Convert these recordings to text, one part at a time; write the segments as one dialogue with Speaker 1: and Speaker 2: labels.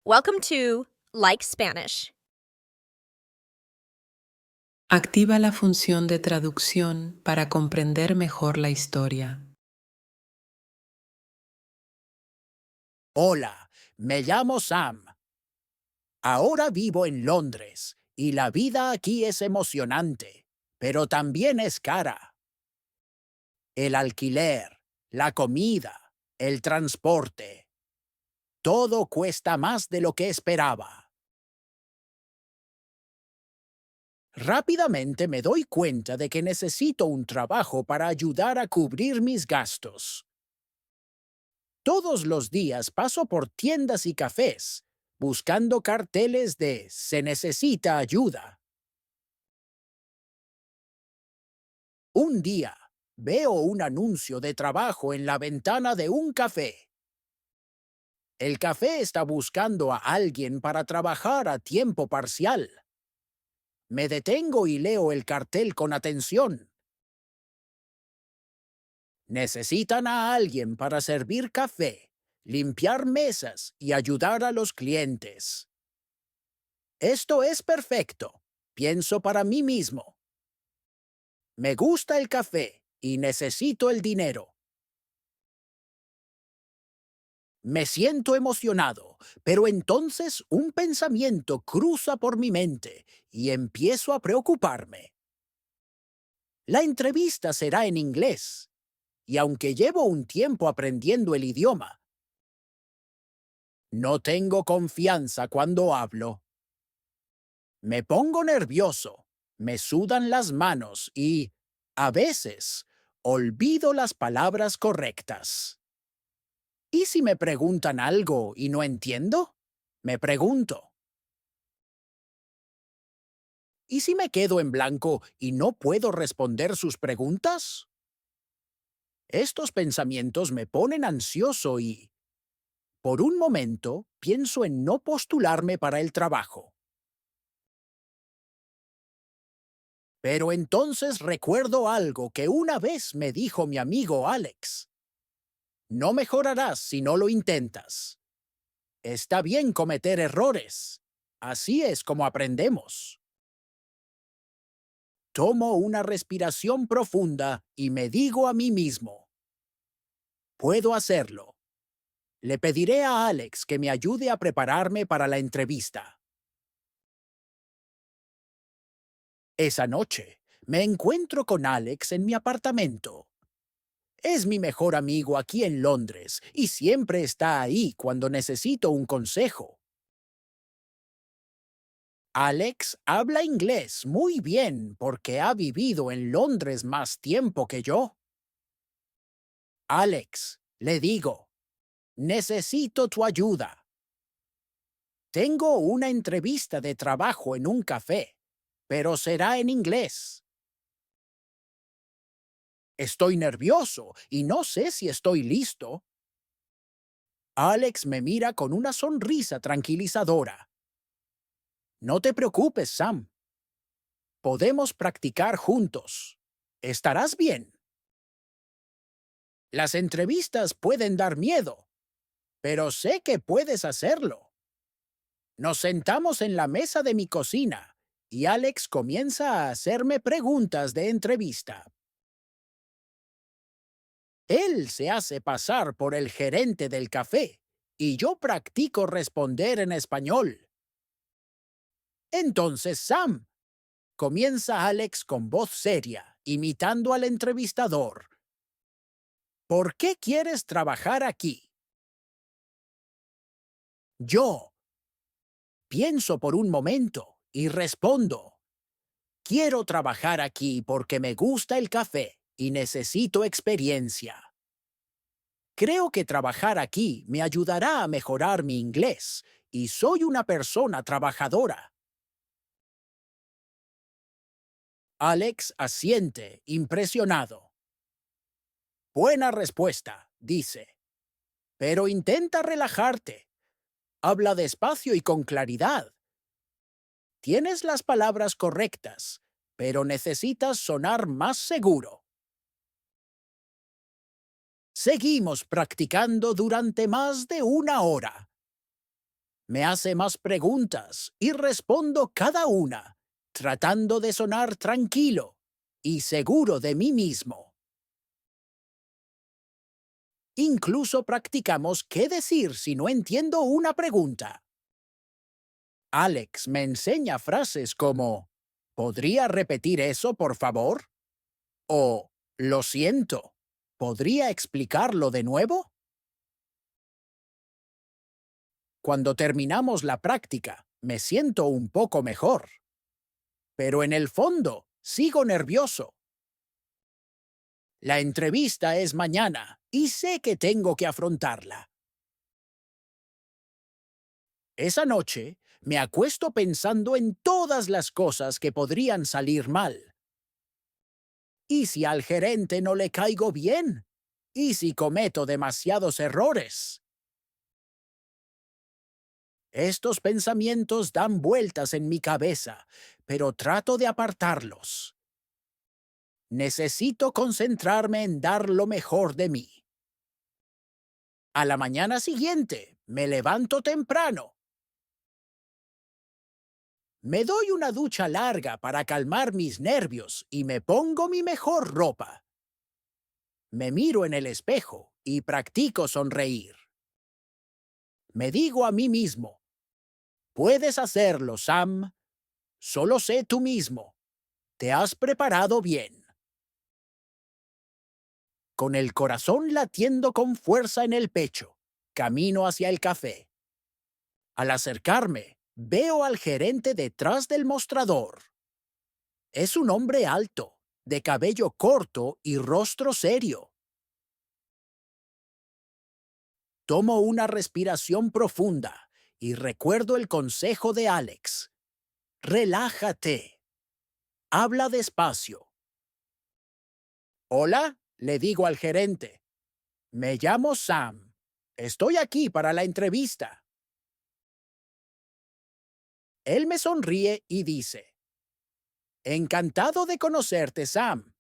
Speaker 1: Welcome to Like Spanish.
Speaker 2: Activa la función de traducción para comprender mejor la historia.
Speaker 3: Hola, me llamo Sam. Ahora vivo en Londres y la vida aquí es emocionante, pero también es cara. El alquiler, la comida, el transporte, todo cuesta más de lo que esperaba. Rápidamente me doy cuenta de que necesito un trabajo para ayudar a cubrir mis gastos. Todos los días paso por tiendas y cafés, buscando carteles de "Se necesita ayuda". Un día, veo un anuncio de trabajo en la ventana de un café. El café está buscando a alguien para trabajar a tiempo parcial. Me detengo y leo el cartel con atención. Necesitan a alguien para servir café, limpiar mesas y ayudar a los clientes. Esto es perfecto, pienso para mí mismo. Me gusta el café y necesito el dinero. Me siento emocionado, pero entonces un pensamiento cruza por mi mente y empiezo a preocuparme. La entrevista será en inglés, y aunque llevo un tiempo aprendiendo el idioma, no tengo confianza cuando hablo. Me pongo nervioso, me sudan las manos y, a veces, olvido las palabras correctas. ¿Y si me preguntan algo y no entiendo? Me pregunto. ¿Y si me quedo en blanco y no puedo responder sus preguntas? Estos pensamientos me ponen ansioso y, por un momento, pienso en no postularme para el trabajo. Pero entonces recuerdo algo que una vez me dijo mi amigo Alex. No mejorarás si no lo intentas. Está bien cometer errores. Así es como aprendemos. Tomo una respiración profunda y me digo a mí mismo, puedo hacerlo. Le pediré a Alex que me ayude a prepararme para la entrevista. Esa noche, me encuentro con Alex en mi apartamento. Es mi mejor amigo aquí en Londres y siempre está ahí cuando necesito un consejo. Alex habla inglés muy bien porque ha vivido en Londres más tiempo que yo. Alex, le digo, necesito tu ayuda. Tengo una entrevista de trabajo en un café, pero será en inglés. Estoy nervioso y no sé si estoy listo. Alex me mira con una sonrisa tranquilizadora. No te preocupes, Sam. Podemos practicar juntos. ¿Estarás bien? Las entrevistas pueden dar miedo, pero sé que puedes hacerlo. Nos sentamos en la mesa de mi cocina y Alex comienza a hacerme preguntas de entrevista. Él se hace pasar por el gerente del café y yo practico responder en español. Entonces, Sam, comienza Alex con voz seria, imitando al entrevistador. ¿Por qué quieres trabajar aquí? Yo pienso por un momento y respondo. Quiero trabajar aquí porque me gusta el café y necesito experiencia. Creo que trabajar aquí me ayudará a mejorar mi inglés y soy una persona trabajadora. Alex asiente, impresionado. Buena respuesta, dice. Pero intenta relajarte. Habla despacio y con claridad. Tienes las palabras correctas, pero necesitas sonar más seguro. Seguimos practicando durante más de una hora. Me hace más preguntas y respondo cada una, tratando de sonar tranquilo y seguro de mí mismo. Incluso practicamos qué decir si no entiendo una pregunta. Alex me enseña frases como ¿podría repetir eso, por favor? O lo siento, ¿podría explicarlo de nuevo? Cuando terminamos la práctica, me siento un poco mejor. Pero en el fondo, sigo nervioso. La entrevista es mañana y sé que tengo que afrontarla. Esa noche, me acuesto pensando en todas las cosas que podrían salir mal. ¿Y si al gerente no le caigo bien? ¿Y si cometo demasiados errores? Estos pensamientos dan vueltas en mi cabeza, pero trato de apartarlos. Necesito concentrarme en dar lo mejor de mí. A la mañana siguiente, me levanto temprano. Me doy una ducha larga para calmar mis nervios y me pongo mi mejor ropa. Me miro en el espejo y practico sonreír. Me digo a mí mismo, puedes hacerlo, Sam. Solo sé tú mismo. Te has preparado bien. Con el corazón latiendo con fuerza en el pecho, camino hacia el café. Al acercarme, veo al gerente detrás del mostrador. Es un hombre alto, de cabello corto y rostro serio. Tomo una respiración profunda y recuerdo el consejo de Alex. Relájate. Habla despacio. Hola, le digo al gerente. Me llamo Sam. Estoy aquí para la entrevista. Él me sonríe y dice, encantado de conocerte, Sam.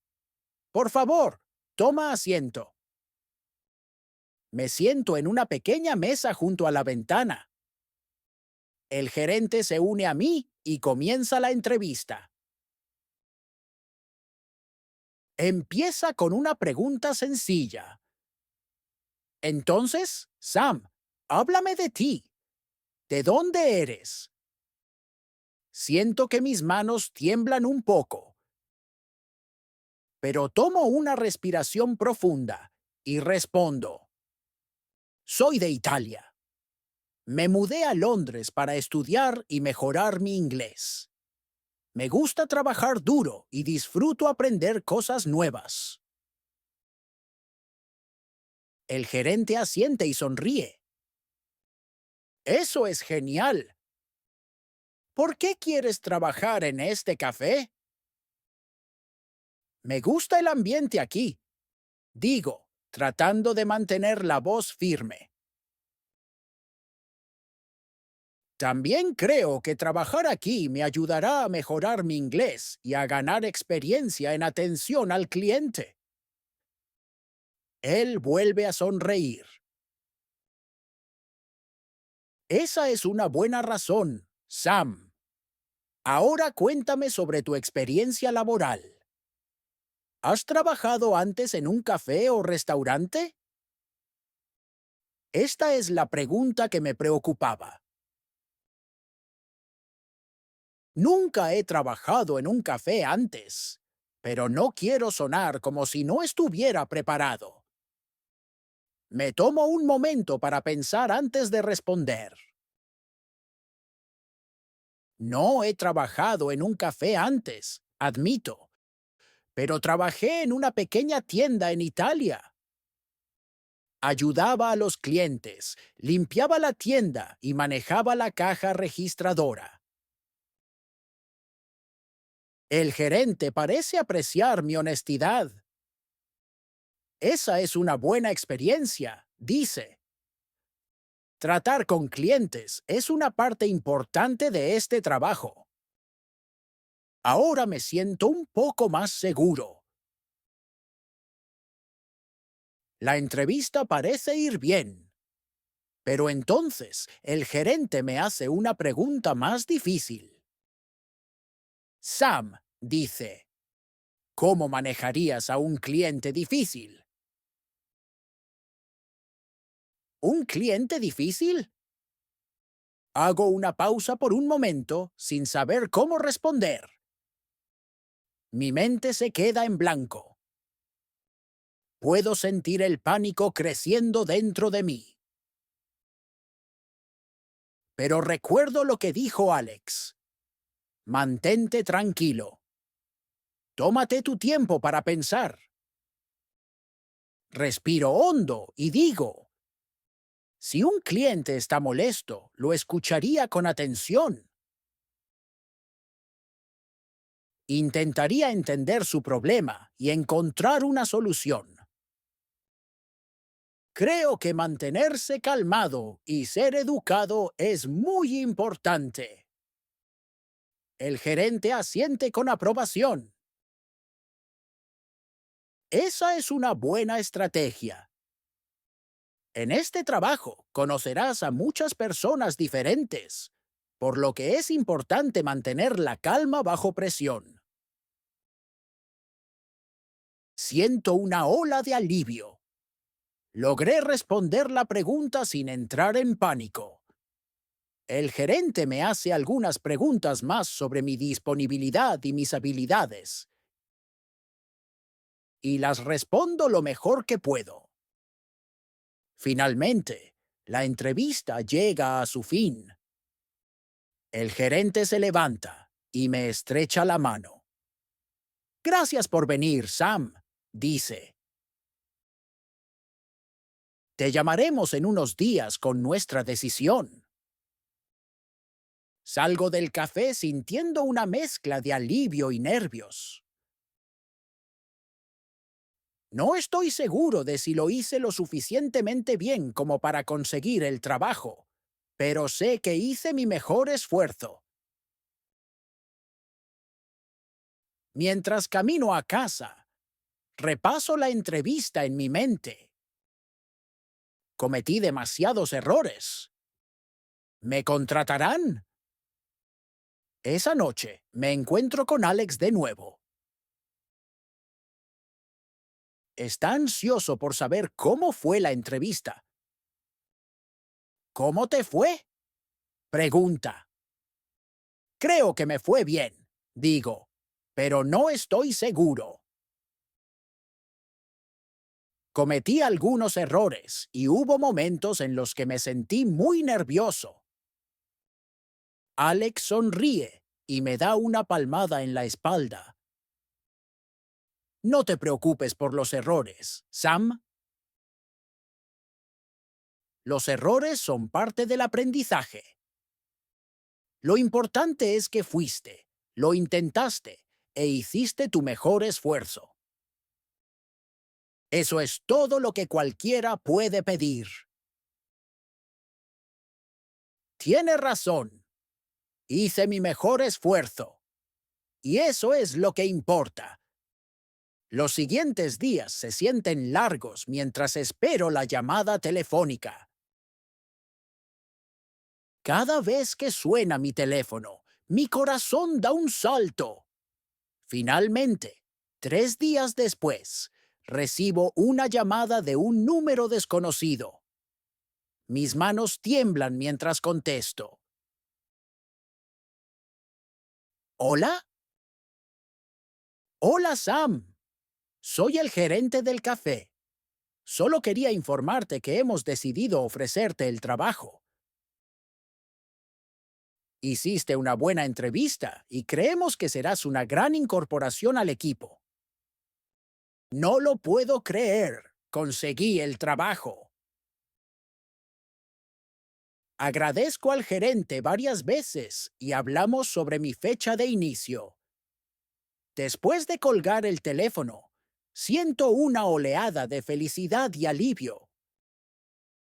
Speaker 3: Por favor, toma asiento. Me siento en una pequeña mesa junto a la ventana. El gerente se une a mí y comienza la entrevista. Empieza con una pregunta sencilla. Entonces, Sam, háblame de ti. ¿De dónde eres? Siento que mis manos tiemblan un poco, pero tomo una respiración profunda y respondo. Soy de Italia. Me mudé a Londres para estudiar y mejorar mi inglés. Me gusta trabajar duro y disfruto aprender cosas nuevas. El gerente asiente y sonríe. Eso es genial. ¿Por qué quieres trabajar en este café? Me gusta el ambiente aquí, digo, tratando de mantener la voz firme. También creo que trabajar aquí me ayudará a mejorar mi inglés y a ganar experiencia en atención al cliente. Él vuelve a sonreír. Esa es una buena razón, Sam. Ahora cuéntame sobre tu experiencia laboral. ¿Has trabajado antes en un café o restaurante? Esta es la pregunta que me preocupaba. Nunca he trabajado en un café antes, pero no quiero sonar como si no estuviera preparado. Me tomo un momento para pensar antes de responder. No he trabajado en un café antes, admito, pero trabajé en una pequeña tienda en Italia. Ayudaba a los clientes, limpiaba la tienda y manejaba la caja registradora. El gerente parece apreciar mi honestidad. Esa es una buena experiencia, dice. Tratar con clientes es una parte importante de este trabajo. Ahora me siento un poco más seguro. La entrevista parece ir bien. Pero entonces el gerente me hace una pregunta más difícil. Sam dice, ¿cómo manejarías a un cliente difícil? ¿Un cliente difícil? Hago una pausa por un momento sin saber cómo responder. Mi mente se queda en blanco. Puedo sentir el pánico creciendo dentro de mí. Pero recuerdo lo que dijo Alex. Mantente tranquilo. Tómate tu tiempo para pensar. Respiro hondo y digo, si un cliente está molesto, lo escucharía con atención. Intentaría entender su problema y encontrar una solución. Creo que mantenerse calmado y ser educado es muy importante. El gerente asiente con aprobación. Esa es una buena estrategia. En este trabajo conocerás a muchas personas diferentes, por lo que es importante mantener la calma bajo presión. Siento una ola de alivio. Logré responder la pregunta sin entrar en pánico. El gerente me hace algunas preguntas más sobre mi disponibilidad y mis habilidades. Y las respondo lo mejor que puedo. Finalmente, la entrevista llega a su fin. El gerente se levanta y me estrecha la mano. Gracias por venir, Sam, dice. Te llamaremos en unos días con nuestra decisión. Salgo del café sintiendo una mezcla de alivio y nervios. No estoy seguro de si lo hice lo suficientemente bien como para conseguir el trabajo, pero sé que hice mi mejor esfuerzo. Mientras camino a casa, repaso la entrevista en mi mente. Cometí demasiados errores. ¿Me contratarán? Esa noche me encuentro con Alex de nuevo. Está ansioso por saber cómo fue la entrevista. ¿Cómo te fue? Pregunta. Creo que me fue bien, digo, pero no estoy seguro. Cometí algunos errores y hubo momentos en los que me sentí muy nervioso. Alex sonríe y me da una palmada en la espalda. No te preocupes por los errores, Sam. Los errores son parte del aprendizaje. Lo importante es que fuiste, lo intentaste e hiciste tu mejor esfuerzo. Eso es todo lo que cualquiera puede pedir. Tiene razón. Hice mi mejor esfuerzo. Y eso es lo que importa. Los siguientes días se sienten largos mientras espero la llamada telefónica. Cada vez que suena mi teléfono, mi corazón da un salto. Finalmente, 3 días después, recibo una llamada de un número desconocido. Mis manos tiemblan mientras contesto. ¿Hola? Hola, Sam. Soy el gerente del café. Solo quería informarte que hemos decidido ofrecerte el trabajo. Hiciste una buena entrevista y creemos que serás una gran incorporación al equipo. No lo puedo creer. Conseguí el trabajo. Agradezco al gerente varias veces y hablamos sobre mi fecha de inicio. Después de colgar el teléfono, siento una oleada de felicidad y alivio.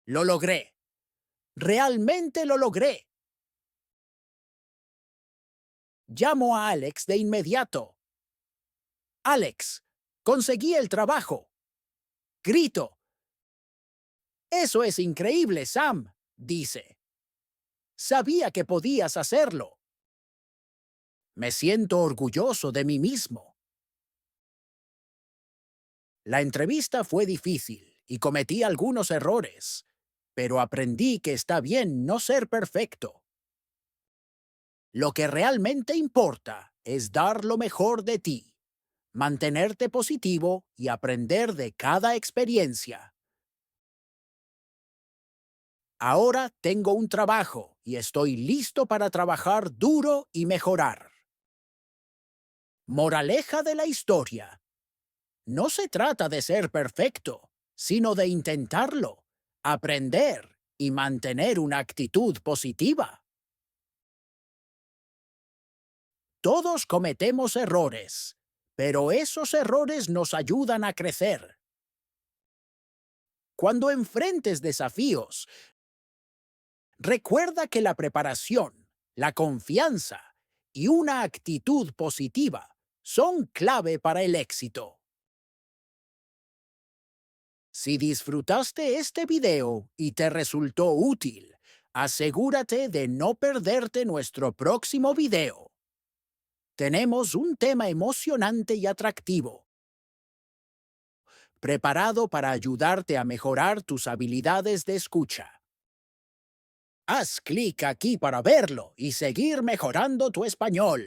Speaker 3: Lo logré. Realmente lo logré. Llamo a Alex de inmediato. Alex, conseguí el trabajo. Grito. Eso es increíble, Sam, dice. Sabía que podías hacerlo. Me siento orgulloso de mí mismo. La entrevista fue difícil y cometí algunos errores, pero aprendí que está bien no ser perfecto. Lo que realmente importa es dar lo mejor de ti, mantenerte positivo y aprender de cada experiencia. Ahora tengo un trabajo y estoy listo para trabajar duro y mejorar. Moraleja de la historia. No se trata de ser perfecto, sino de intentarlo, aprender y mantener una actitud positiva. Todos cometemos errores, pero esos errores nos ayudan a crecer. Cuando enfrentes desafíos, recuerda que la preparación, la confianza y una actitud positiva son clave para el éxito. Si disfrutaste este video y te resultó útil, asegúrate de no perderte nuestro próximo video. Tenemos un tema emocionante y atractivo, preparado para ayudarte a mejorar tus habilidades de escucha. Haz clic aquí para verlo y seguir mejorando tu español.